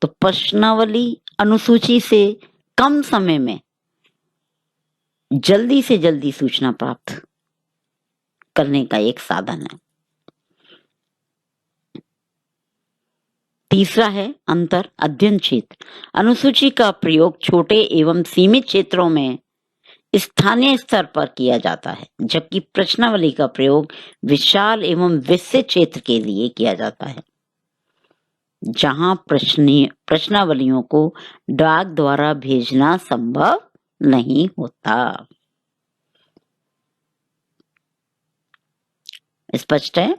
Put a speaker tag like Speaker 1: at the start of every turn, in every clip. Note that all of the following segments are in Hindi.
Speaker 1: तो प्रश्नावली अनुसूची से कम समय में जल्दी से जल्दी सूचना प्राप्त करने का एक साधन है। तीसरा है अंतर अध्ययन क्षेत्र। अनुसूची का प्रयोग छोटे एवं सीमित क्षेत्रों में स्थानीय स्तर पर किया जाता है, जबकि प्रश्नावली का प्रयोग विशाल एवं विस्तृत क्षेत्र के लिए किया जाता है, जहां प्रश्नावलियों को डाक द्वारा भेजना संभव नहीं होता। स्पष्ट है?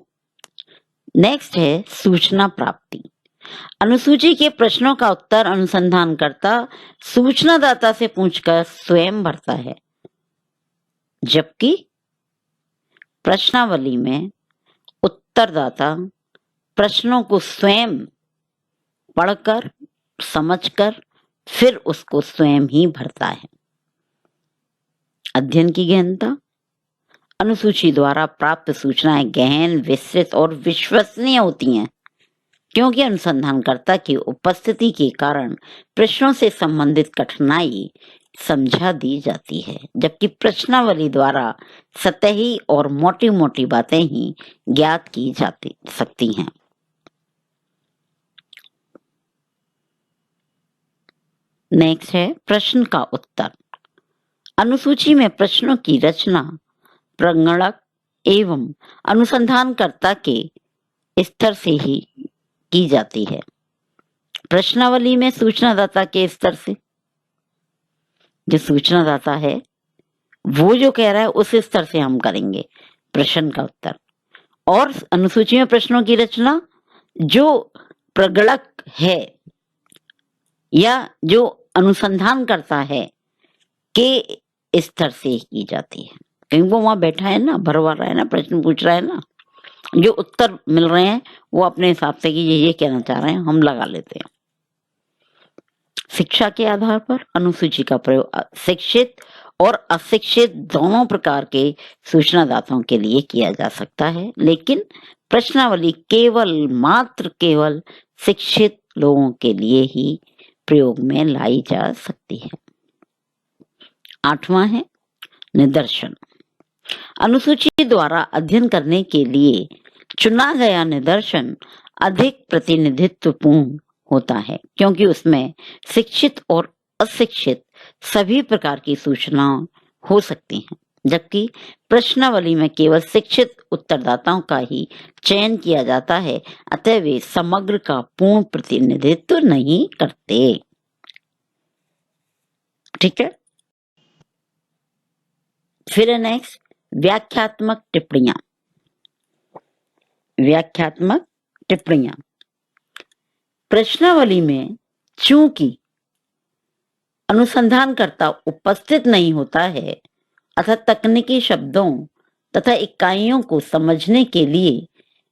Speaker 1: नेक्स्ट है सूचना प्राप्ति। अनुसूची के प्रश्नों का उत्तर अनुसंधानकर्ता सूचनादाता से पूछकर स्वयं भरता है, जबकि प्रश्नावली में उत्तरदाता प्रश्नों को स्वयं पढ़कर, समझकर, फिर उसको स्वयं ही भरता है। अध्ययन की गहनता। अनुसूची द्वारा प्राप्त सूचनाएं गहन, विस्तृत और विश्वसनीय होती हैं, क्योंकि अनुसंधानकर्ता की उपस्थिति के कारण प्रश्नों से संबंधित कठिनाई समझा दी जाती है, जबकि प्रश्नावली द्वारा सतही और मोटी मोटी बातें ही ज्ञात की जाती सकती हैं। नेक्स्ट है प्रश्न का उत्तर। अनुसूची में प्रश्नों की रचना प्रगणक एवं अनुसंधानकर्ता के स्तर से ही की जाती है। प्रश्नावली में सूचनादाता के स्तर से, जो सूचनादाता है वो जो कह रहा है उस स्तर से हम करेंगे प्रश्न का उत्तर। और अनुसूची में प्रश्नों की रचना जो प्रगणक है या जो अनुसंधान करता है के स्तर से की जाती है, क्योंकि वो वहां बैठा है ना, भरवा रहा है ना, प्रश्न पूछ रहा है ना, जो उत्तर मिल रहे हैं वो अपने हिसाब से कि ये कहना चाह रहे हैं हम लगा लेते हैं। शिक्षा के आधार पर अनुसूची का प्रयोग शिक्षित और अशिक्षित दोनों प्रकार के सूचनादाताओं के लिए किया जा सकता है, लेकिन प्रश्नावली केवल शिक्षित लोगों के लिए ही प्रयोग में लाई जा सकती है। 8वां है निदर्शन। अनुसूची द्वारा अध्ययन करने के लिए चुना गया निदर्शन अधिक प्रतिनिधित्वपूर्ण होता है, क्योंकि उसमें शिक्षित और अशिक्षित सभी प्रकार की सूचनाएं हो सकती हैं, जबकि प्रश्नावली में केवल शिक्षित उत्तरदाताओं का ही चयन किया जाता है, अतः वे समग्र का पूर्ण प्रतिनिधित्व नहीं करते। ठीक है। फिर नेक्स्ट व्याख्यात्मक टिप्पणियां। व्याख्यात्मक टिप्पणियां प्रश्नावली में चूंकि अनुसंधानकर्ता उपस्थित नहीं होता है अतः तकनीकी शब्दों तथा इकाइयों को समझने के लिए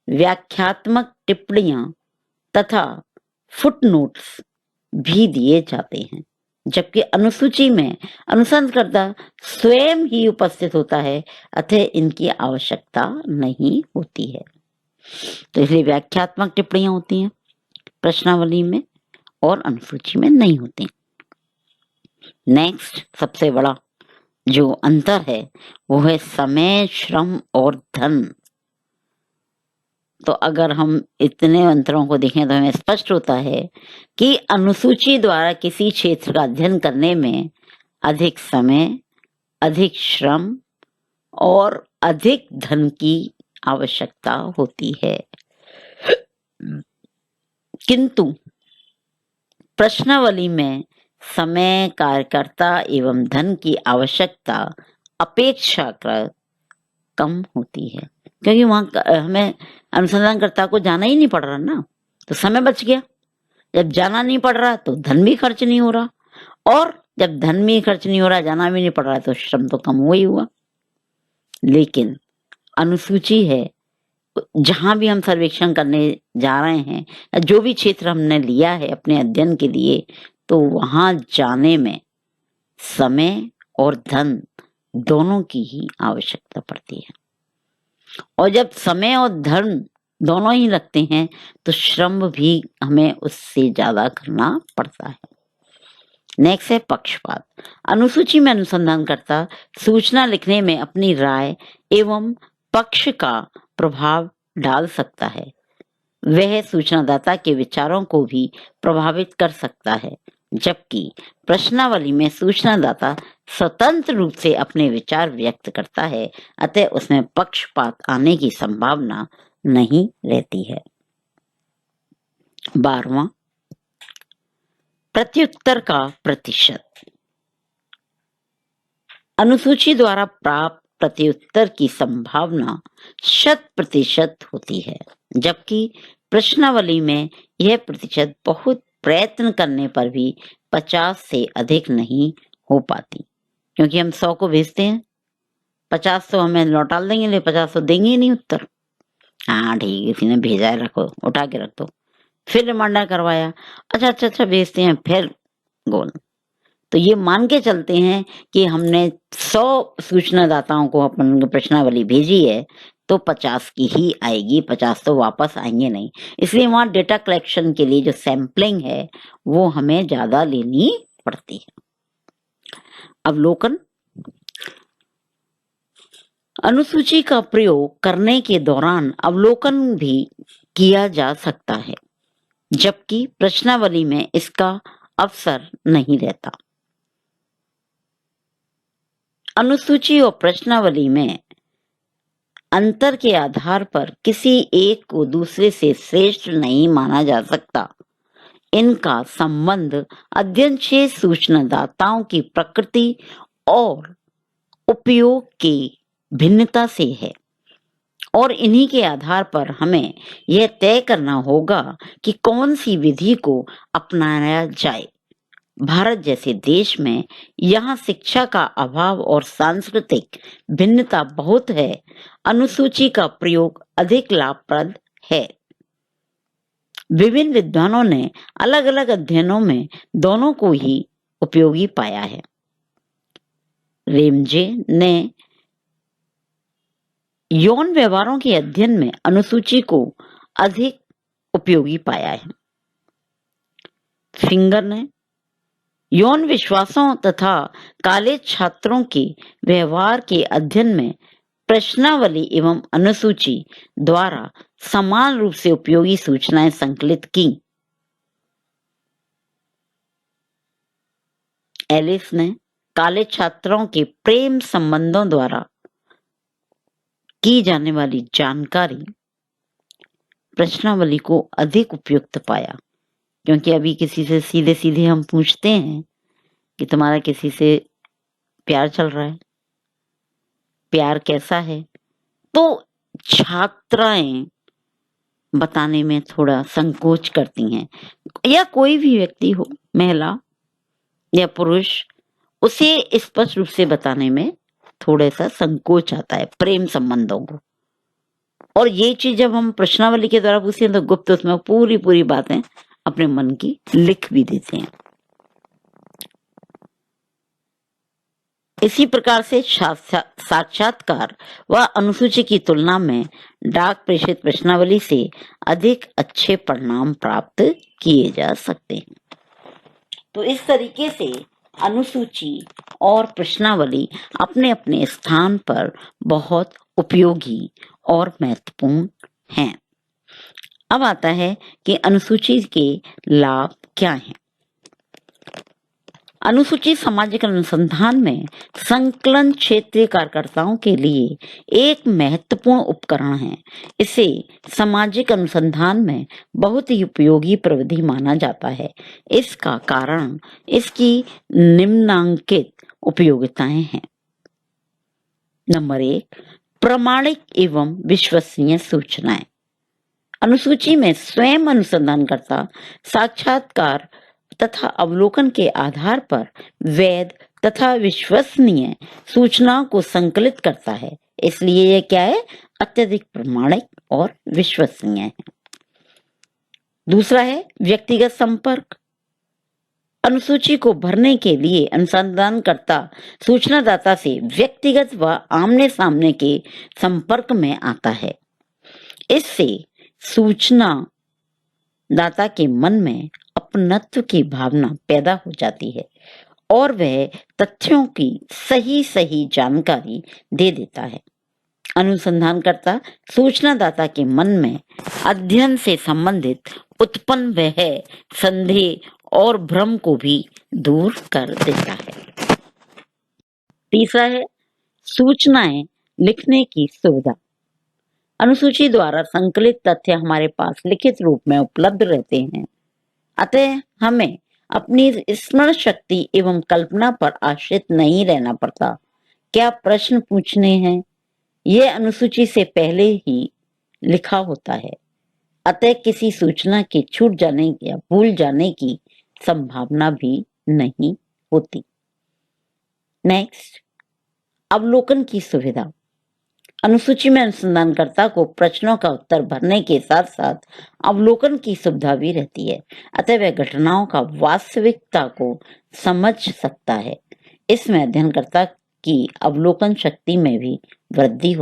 Speaker 1: व्याख्यात्मक टिप्पणियां तथा फुटनोट्स भी दिए जाते हैं, जबकि अनुसूची में अनुसंधानकर्ता स्वयं ही उपस्थित होता है, अतः इनकी आवश्यकता नहीं होती है। तो इसलिए व्याख्यात्मक टिप्पणियां होती हैं प्रश्नावली में और अनुसूची में नहीं होती। नेक्स्ट सबसे बड़ा जो अंतर है वो है समय, श्रम और धन। तो अगर हम इतने अंतरों को देखें तो हमें स्पष्ट होता है कि अनुसूची द्वारा किसी क्षेत्र का अध्ययन करने में अधिक समय, अधिक श्रम और अधिक धन की आवश्यकता होती है, किंतु प्रश्नावली में समय, कार्यकर्ता एवं धन की आवश्यकता अपेक्षाकृत कम होती है, क्योंकि वहां हमें अनुसंधानकर्ता को जाना ही नहीं पड़ रहा ना, तो समय बच गया। जब जाना नहीं पड़ रहा तो धन भी खर्च नहीं हो रहा, और जब धन भी खर्च नहीं हो रहा, जाना भी नहीं पड़ रहा, तो श्रम तो कम हुआ ही हुआ। लेकिन अनुसूची है, जहां भी हम सर्वेक्षण करने जा रहे हैं, जो भी क्षेत्र हमने लिया है अपने अध्ययन के लिए, तो वहां जाने में समय और धन दोनों की ही आवश्यकता पड़ती है। और जब समय और धन दोनों ही लगते हैं तो श्रम भी हमें उससे ज़्यादा करना पड़ता है। नेक्स्ट है पक्षपात। अनुसूची में अनुसंधानकर्ता सूचना लिखने में अपनी राय एवं पक्ष का प्रभाव डाल सकता है। वह सूचनादाता के विचारों को भी प्रभावित कर सकता है, जबकि प्रश्नावली में सूचनादाता स्वतंत्र रूप से अपने विचार व्यक्त करता है, अतः उसमें पक्षपात आने की संभावना नहीं रहती है। 12वां, प्रत्युत्तर का प्रतिशत। अनुसूची द्वारा प्राप्त प्रत्युत्तर की संभावना 100% होती है, जबकि प्रश्नावली में यह प्रतिशत बहुत प्रयत्न करने पर भी 50 से अधिक नहीं हो पाती, क्योंकि हम 100 को भेजते हैं, 50 तो हमें लौटा देंगे, लेकिन 50 तो देंगे ही नहीं उत्तर। हाँ ठीक है, किसी ने भेजा है, रखो, उठा के रख दो। फिर रिमाइंडर करवाया, अच्छा भेजते हैं, फिर गोल। तो ये मान के चलते हैं कि हमने 100 सूचनादाताओं को अपन प्रश्नावली भेजी है तो 50 की ही आएगी, 50 तो वापस आएंगे नहीं। इसलिए वहां डेटा कलेक्शन के लिए जो सैंपलिंग है वो हमें ज्यादा लेनी पड़ती है। अवलोकन। अनुसूची का प्रयोग करने के दौरान अवलोकन भी किया जा सकता है, जबकि प्रश्नावली में इसका अवसर नहीं रहता। अनुसूची और प्रश्नावली में अंतर के आधार पर किसी एक को दूसरे से श्रेष्ठ नहीं माना जा सकता। इनका संबंध अध्ययनशील सूचनादाताओं की प्रकृति और उपयोग की भिन्नता से है, और इन्हीं के आधार पर हमें यह तय करना होगा कि कौन सी विधि को अपनाया जाए। भारत जैसे देश में यहाँ शिक्षा का अभाव और सांस्कृतिक भिन्नता बहुत है, अनुसूची का प्रयोग अधिक लाभप्रद है। विभिन्न विद्वानों ने अलग अलग अध्ययनों में दोनों को ही उपयोगी पाया है। रेमजे ने यौन व्यवहारों के अध्ययन में अनुसूची को अधिक उपयोगी पाया है। फिंगर ने यौन विश्वासों तथा कॉलेज छात्रों के व्यवहार के अध्ययन में प्रश्नावली एवं अनुसूची द्वारा समान रूप से उपयोगी सूचनाएं संकलित की। एलिस ने कॉलेज छात्रों के प्रेम संबंधों द्वारा की जाने वाली जानकारी प्रश्नावली को अधिक उपयुक्त पाया, क्योंकि अभी किसी से सीधे सीधे हम पूछते हैं कि तुम्हारा किसी से प्यार चल रहा है, प्यार कैसा है, तो छात्राएं बताने में थोड़ा संकोच करती हैं, या कोई भी व्यक्ति हो, महिला या पुरुष, उसे स्पष्ट रूप से बताने में थोड़ा सा संकोच आता है प्रेम संबंधों को। और ये चीज जब हम प्रश्नावली के द्वारा पूछते हैं तो गुप्त उसमें पूरी बातें अपने मन की लिख भी देते हैं। इसी प्रकार से साक्षात्कार व अनुसूची की तुलना में डाक प्रेषित प्रश्नावली से अधिक अच्छे परिणाम प्राप्त किए जा सकते हैं। तो इस तरीके से अनुसूची और प्रश्नावली अपने अपने स्थान पर बहुत उपयोगी और महत्वपूर्ण हैं। अब आता है कि अनुसूची के लाभ क्या हैं। अनुसूची सामाजिक अनुसंधान में संकलन क्षेत्रीय कार्यकर्ताओं के लिए एक महत्वपूर्ण उपकरण है। इसे सामाजिक अनुसंधान में बहुत ही उपयोगी प्रविधि माना जाता है। इसका कारण इसकी निम्नांकित उपयोगिताएं हैं। नंबर 1, प्रामाणिक एवं विश्वसनीय सूचनाएं। अनुसूची में स्वयं अनुसंधानकर्ता साक्षात्कार तथा अवलोकन के आधार पर वैध तथा विश्वसनीय सूचनाओं को संकलित करता है, इसलिए यह क्या है, अत्यधिक प्रामाणिक और विश्वसनीय है। दूसरा है व्यक्तिगत संपर्क। अनुसूची को भरने के लिए अनुसंधानकर्ता सूचनादाता से व्यक्तिगत व आमने सामने के संपर्क में आता है। इससे सूचना दाता के मन में अपनत्व की भावना पैदा हो जाती है और वह तथ्यों की सही जानकारी दे देता है। अनुसंधानकर्ता सूचनादाता के मन में अध्ययन से संबंधित उत्पन्न वह संदेह और भ्रम को भी दूर कर देता है। तीसरा है सूचनाएं लिखने की सुविधा। अनुसूची द्वारा संकलित तथ्य हमारे पास लिखित रूप में उपलब्ध रहते हैं, अतः हमें अपनी स्मरण शक्ति एवं कल्पना पर आश्रित नहीं रहना पड़ता। क्या प्रश्न पूछने हैं, यह अनुसूची से पहले ही लिखा होता है, अतः किसी सूचना के छूट जाने या भूल जाने की संभावना भी नहीं होती। नेक्स्ट, अवलोकन की सुविधा। अनुसूची में अनुसंधानकर्ता को प्रश्नों का उत्तर भरने के साथ साथ अवलोकन की सुविधा भी रहती है, अतः वह घटनाओं का वास्तविकता को समझ सकता है। इसमें अध्ययनकर्ता की अवलोकन शक्ति में भी वृद्धि हो